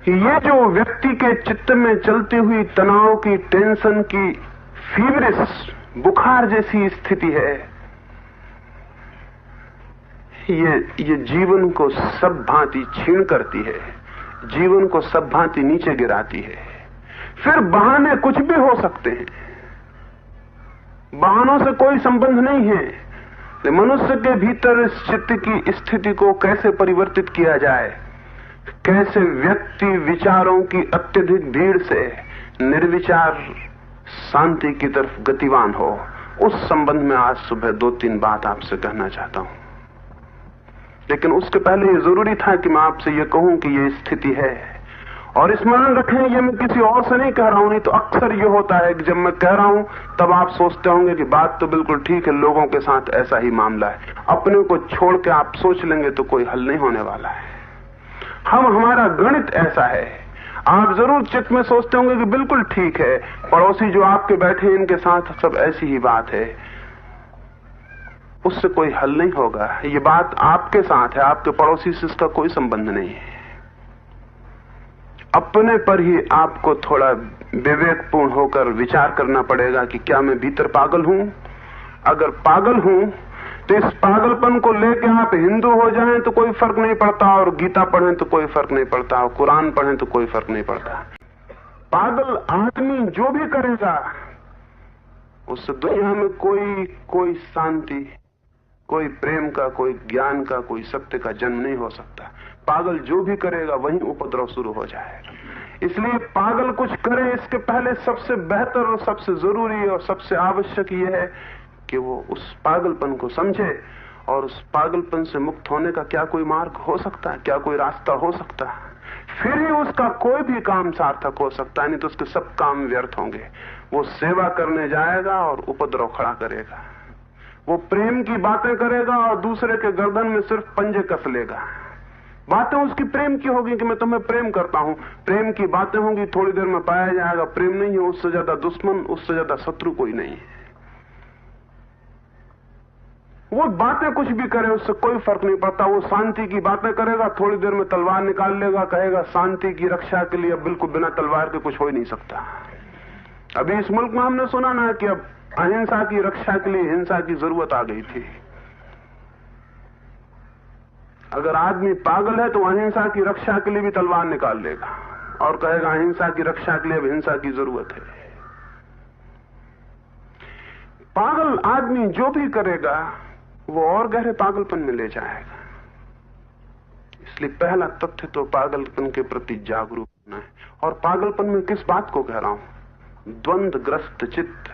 ये जो व्यक्ति के चित्त में चलती हुई तनाव की, टेंशन की, फीवरिश बुखार जैसी स्थिति है, ये जीवन को सब भांति छीण करती है, जीवन को सब भांति नीचे गिराती है। फिर बहाने कुछ भी हो सकते हैं, बहानों से कोई संबंध नहीं है। मनुष्य के भीतर इस चित्त की स्थिति को कैसे परिवर्तित किया जाए, कैसे व्यक्ति विचारों की अत्यधिक भीड़ से निर्विचार शांति की तरफ गतिवान हो, उस संबंध में आज सुबह 2-3 बात आपसे कहना चाहता हूं। लेकिन उसके पहले ये जरूरी था कि मैं आपसे ये कहूं कि ये स्थिति है, और स्मरण रखें ये मैं किसी और से नहीं कह रहा हूं। नहीं तो अक्सर ये होता है कि जब मैं कह रहा हूं तब आप सोचते होंगे कि बात तो बिल्कुल ठीक है, लोगों के साथ ऐसा ही मामला है। अपने को छोड़ के आप सोच लेंगे तो कोई हल नहीं होने वाला है। हमारा गणित ऐसा है। आप जरूर चित्त में सोचते होंगे कि बिल्कुल ठीक है, पड़ोसी जो आपके बैठे इनके साथ सब ऐसी ही बात है, उससे कोई हल नहीं होगा। ये बात आपके साथ है, आपके पड़ोसी से इसका कोई संबंध नहीं है। अपने पर ही आपको थोड़ा विवेकपूर्ण होकर विचार करना पड़ेगा कि क्या मैं भीतर पागल हूं। अगर पागल हूं तो इस पागलपन को लेकर आप हिंदू हो जाएं तो कोई फर्क नहीं पड़ता, और गीता पढ़ें तो कोई फर्क नहीं पड़ता, और कुरान पढ़ें तो कोई फर्क नहीं पड़ता। पागल आदमी जो भी करेगा उससे दुनिया में कोई शांति, कोई प्रेम का, कोई ज्ञान का, कोई सत्य का जन्म नहीं हो सकता। पागल जो भी करेगा वहीं उपद्रव शुरू हो जाएगा। इसलिए पागल कुछ करे इसके पहले सबसे बेहतर और सबसे जरूरी और सबसे आवश्यक यह है कि वो उस पागलपन को समझे, और उस पागलपन से मुक्त होने का क्या कोई मार्ग हो सकता है, क्या कोई रास्ता हो सकता है। फिर ही उसका कोई भी काम सार्थक हो सकता है, नहीं तो उसके सब काम व्यर्थ होंगे। वो सेवा करने जाएगा और उपद्रव खड़ा करेगा। वो प्रेम की बातें करेगा और दूसरे के गर्दन में सिर्फ पंजे कस लेगा। बातें उसकी प्रेम की होगी कि मैं तुम्हें प्रेम करता हूं, प्रेम की बातें होंगी, थोड़ी देर में पाया जाएगा प्रेम नहीं है, उससे ज्यादा दुश्मन, उससे ज्यादा शत्रु कोई नहीं है। वो बातें कुछ भी करे उससे कोई फर्क नहीं पड़ता। वो शांति की बातें करेगा, थोड़ी देर में तलवार निकाल लेगा, कहेगा शांति की रक्षा के लिए अब बिल्कुल बिना तलवार के कुछ हो ही नहीं सकता। अभी इस मुल्क में हमने सुना ना कि अब अहिंसा की रक्षा के लिए हिंसा की जरूरत आ गई थी। अगर आदमी पागल है तो अहिंसा की रक्षा के लिए भी तलवार निकाल लेगा और कहेगा अहिंसा की रक्षा के लिए अब हिंसा की जरूरत है। पागल आदमी जो भी करेगा वो और गहरे पागलपन में ले जाएगा। इसलिए पहला तथ्य तो पागलपन के प्रति जागरूक होना है। और पागलपन में किस बात को कह रहा हूं? द्वंद्वग्रस्त चित्त,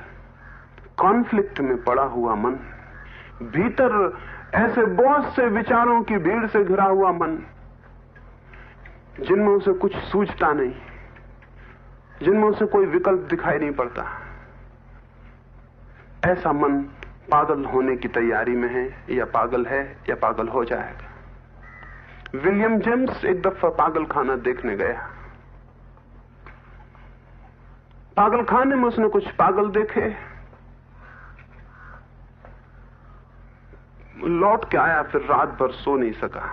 कॉन्फ्लिक्ट में पड़ा हुआ मन, भीतर ऐसे बहुत से विचारों की भीड़ से घिरा हुआ मन, जिनमें उसे कुछ सूझता नहीं, जिनमें उसे कोई विकल्प दिखाई नहीं पड़ता। ऐसा मन पागल होने की तैयारी में है, या पागल हो जाएगा। विलियम जेम्स एक दफा पागल खाना देखने गया। पागल खाने में उसने कुछ पागल देखे, लौट के आया, फिर रात भर सो नहीं सका,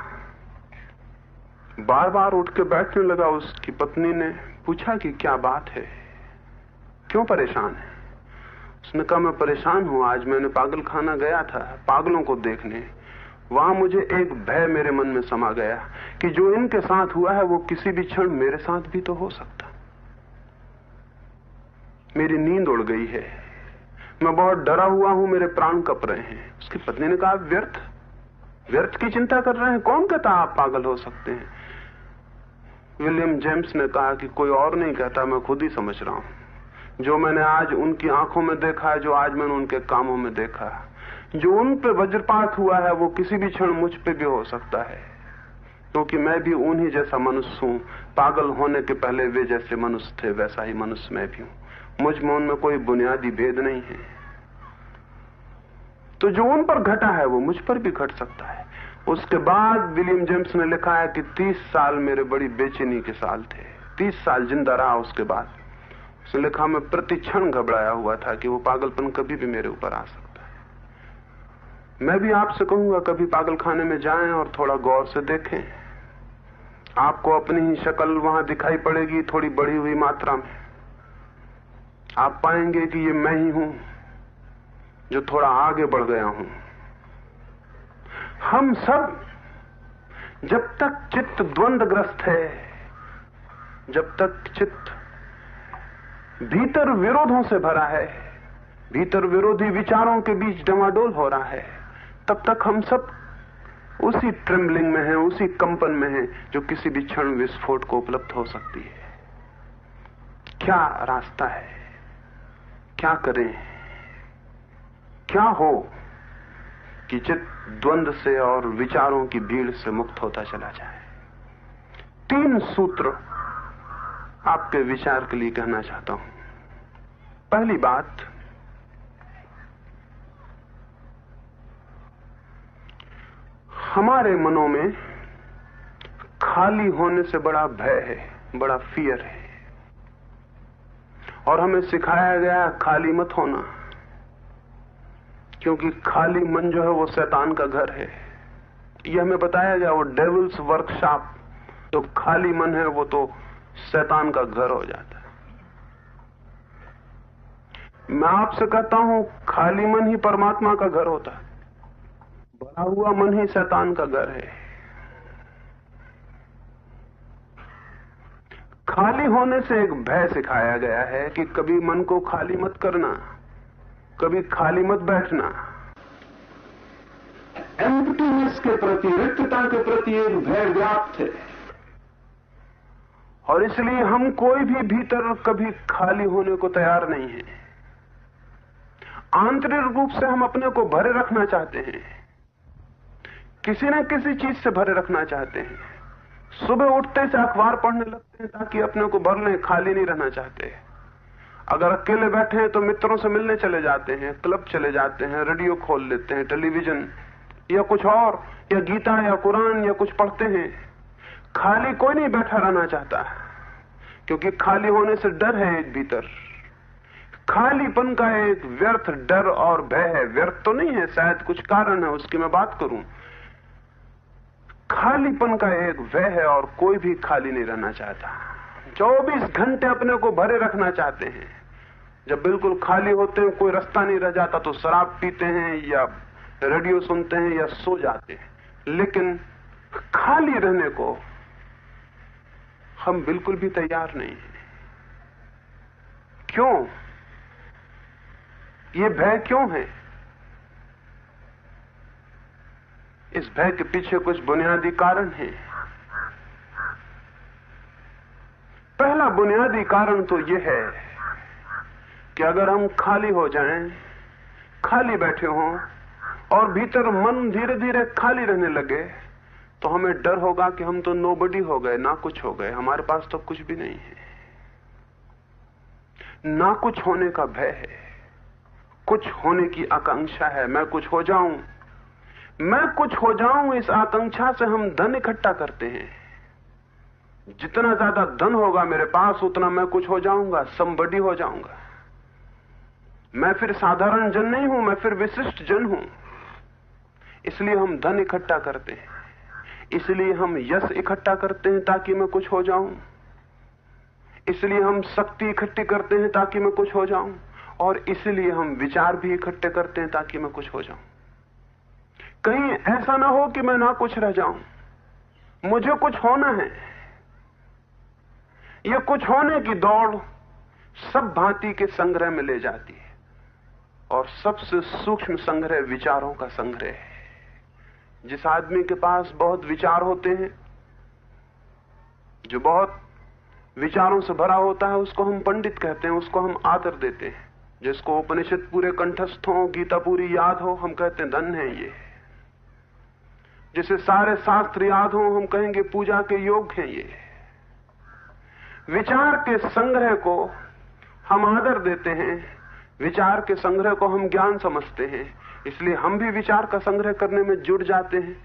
बार बार उठ के बैठने लगा। उसकी पत्नी ने पूछा कि क्या बात है, क्यों परेशान है? उसने कहा मैं परेशान हूं, आज मैंने पागल खाना गया था पागलों को देखने, वहां मुझे एक भय मेरे मन में समा गया कि जो इनके साथ हुआ है वो किसी भी क्षण मेरे साथ भी तो हो सकता। मेरी नींद उड़ गई है, मैं बहुत डरा हुआ हूं, मेरे प्राण कप रहे हैं। उसकी पत्नी ने कहा व्यर्थ की चिंता कर रहे हैं, कौन कहता आप पागल हो सकते हैं? विलियम जेम्स ने कहा कि कोई और नहीं कहता, मैं खुद ही समझ रहा हूं। जो मैंने आज उनकी आंखों में देखा है, जो आज मैंने उनके कामों में देखा, जो उन पे वज्रपात हुआ है वो किसी भी क्षण मुझ पे भी हो सकता है, क्योंकि मैं भी उन्हीं जैसा मनुष्य हूं। पागल होने के पहले वे जैसे मनुष्य थे वैसा ही मनुष्य मैं भी हूं। मुझ में उनमें कोई बुनियादी भेद नहीं है। तो जो उन पर घटा है वो मुझ पर भी घट सकता है। उसके बाद विलियम जेम्स ने लिखा है कि 30 साल मेरे बड़ी बेचैनी के साल थे। 30 साल जिंदा रहा। उसके बाद उसने लिखा मैं प्रति क्षण घबराया हुआ था कि वो पागलपन कभी भी मेरे ऊपर आ सकता है। मैं भी आपसे कहूंगा कभी पागल खाने में जाएं और थोड़ा गौर से देखें आपको अपनी ही शक्ल वहां दिखाई पड़ेगी थोड़ी बढ़ी हुई मात्रा में। आप पाएंगे कि ये मैं ही हूं जो थोड़ा आगे बढ़ गया हूं। हम सब जब तक चित्त द्वंद्वग्रस्त है, जब तक चित्त भीतर विरोधों से भरा है, भीतर विरोधी विचारों के बीच डमाडोल हो रहा है, तब तक हम सब उसी ट्रेम्बलिंग में हैं, उसी कंपन में हैं जो किसी भी क्षण विस्फोट को उपलब्ध हो सकती है। क्या रास्ता है? क्या करें? क्या हो कि चित्त द्वंद्व से और विचारों की भीड़ से मुक्त होता चला जाए? 3 सूत्र आपके विचार के लिए कहना चाहता हूं। पहली बात, हमारे मनों में खाली होने से बड़ा भय है, बड़ा फियर है, और हमें सिखाया गया है खाली मत होना, क्योंकि खाली मन जो है वो शैतान का घर है। यह हमें बताया गया, वो डेविल्स वर्कशॉप। तो खाली मन है वो तो शैतान का घर हो जाता है। मैं आपसे कहता हूं, खाली मन ही परमात्मा का घर होता है, भरा हुआ मन ही शैतान का घर है। खाली होने से एक भय सिखाया गया है कि कभी मन को खाली मत करना, कभी खाली मत बैठना। एम्प्टीनेस के प्रति, रिक्तता के प्रति एक भय व्याप्त है, और इसलिए हम कोई भी भीतर कभी खाली होने को तैयार नहीं है। आंतरिक रूप से हम अपने को भरे रखना चाहते हैं, किसी न किसी चीज से भरे रखना चाहते हैं। सुबह उठते से अखबार पढ़ने लगते हैं ताकि अपने को भर लें, खाली नहीं रहना चाहते। अगर अकेले बैठे हैं तो मित्रों से मिलने चले जाते हैं, क्लब चले जाते हैं, रेडियो खोल लेते हैं, टेलीविजन या कुछ और, या गीता या कुरान या कुछ पढ़ते हैं। खाली कोई नहीं बैठा रहना चाहता, क्योंकि खाली होने से डर है एक भीतर। खालीपन का एक व्यर्थ डर और भय है। व्यर्थ तो नहीं है, शायद कुछ कारण है, उसकी मैं बात करूं। खालीपन का एक भय है, और कोई भी खाली नहीं रहना चाहता। 24 घंटे अपने को भरे रखना चाहते हैं। जब बिल्कुल खाली होते हैं, कोई रास्ता नहीं रह जाता, तो शराब पीते हैं या रेडियो सुनते हैं या सो जाते हैं। लेकिन खाली रहने को हम बिल्कुल भी तैयार नहीं हैं। क्यों? ये भय क्यों है? इस भय के पीछे कुछ बुनियादी कारण है। पहला बुनियादी कारण तो यह है कि अगर हम खाली हो जाएं, खाली बैठे हों और भीतर मन धीरे धीरे खाली रहने लगे, तो हमें डर होगा कि हम तो नोबडी हो गए, ना कुछ हो गए, हमारे पास तो कुछ भी नहीं है। ना कुछ होने का भय है, कुछ होने की आकांक्षा है। मैं कुछ हो जाऊं, मैं कुछ हो जाऊं, इस आकांक्षा से हम धन इकट्ठा करते हैं। जितना ज्यादा धन होगा मेरे पास, उतना मैं कुछ हो जाऊंगा, समबडी हो जाऊंगा। मैं फिर साधारण जन नहीं हूं, मैं फिर विशिष्ट जन हूं। इसलिए हम धन इकट्ठा करते हैं, इसलिए हम यश इकट्ठा करते हैं ताकि मैं कुछ हो जाऊं, इसलिए हम शक्ति इकट्ठी करते हैं ताकि मैं कुछ हो जाऊं, और इसलिए हम विचार भी इकट्ठे करते हैं ताकि मैं कुछ हो जाऊं। कहीं ऐसा ना हो कि मैं ना कुछ रह जाऊं। मुझे कुछ होना है। यह कुछ होने की दौड़ सब भांति के संग्रह में ले जाती है, और सबसे सूक्ष्म संग्रह विचारों का संग्रह है। जिस आदमी के पास बहुत विचार होते हैं, जो बहुत विचारों से भरा होता है, उसको हम पंडित कहते हैं, उसको हम आदर देते हैं। जिसको उपनिषद पूरे कंठस्थ हो, गीता पूरी याद हो, हम कहते हैं धन है ये। जिसे सारे शास्त्र याद हो, हम कहेंगे पूजा के योग्य हैं ये। विचार के संग्रह को हम आदर देते हैं, विचार के संग्रह को हम ज्ञान समझते हैं। इसलिए हम भी विचार का संग्रह करने में जुट जाते हैं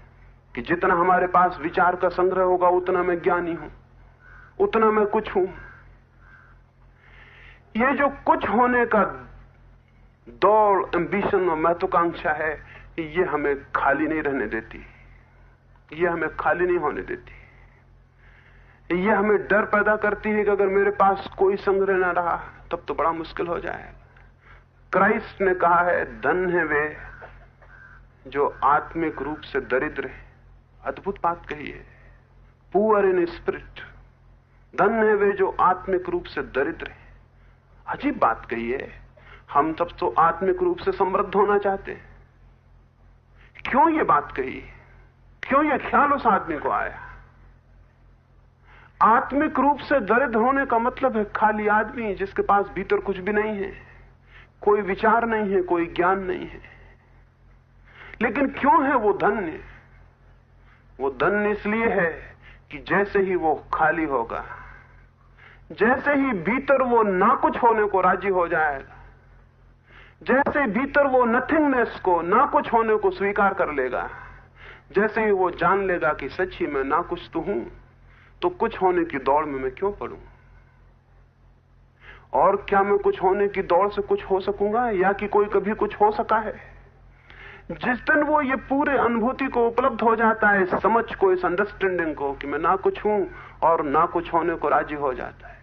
कि जितना हमारे पास विचार का संग्रह होगा, उतना मैं ज्ञानी हूं, उतना मैं कुछ हूं। ये जो कुछ होने का दौड़, एम्बिशन और महत्वाकांक्षा है, ये हमें खाली नहीं रहने देती, ये हमें खाली नहीं होने देती। यह हमें डर पैदा करती है कि अगर मेरे पास कोई संग्रह न रहा तब तो बड़ा मुश्किल हो जाएगा। क्राइस्ट ने कहा है, धन है वे जो आत्मिक रूप से दरिद्र है। अद्भुत बात कही है, पुअर इन स्पिरिट। धन है वे जो आत्मिक रूप से दरिद्र है। अजीब बात कही है। हम सब तो आत्मिक रूप से समृद्ध होना चाहते हैं। क्यों ये बात कही? क्यों ये ख्याल उस आदमी को आया? आत्मिक रूप से दरिद्र होने का मतलब है खाली आदमी जिसके पास भीतर कुछ भी नहीं है, कोई विचार नहीं है, कोई ज्ञान नहीं है। लेकिन क्यों है वो धन्य? वो धन्य इसलिए है कि जैसे ही वो खाली होगा, जैसे ही भीतर वो ना कुछ होने को राजी हो जाएगा, जैसे भीतर वो नथिंगनेस को, ना कुछ होने को स्वीकार कर लेगा, जैसे ही वो जान लेगा कि सच ही मैं ना कुछ तो हूं, तो कुछ होने की दौड़ में मैं क्यों पड़ूं? और क्या मैं कुछ होने की दौड़ से कुछ हो सकूंगा, या कि कोई कभी कुछ हो सका है? जिस दिन वो ये पूरे अनुभूति को उपलब्ध हो जाता है, इस समझ को, इस अंडरस्टैंडिंग को कि मैं ना कुछ हूं और ना कुछ होने को राजी हो जाता है,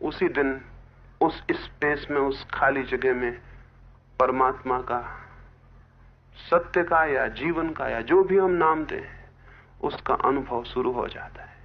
उसी दिन उस स्पेस में, उस खाली जगह में परमात्मा का, सत्य का या जीवन का या जो भी हम नाम दें, उसका अनुभव शुरू हो जाता है।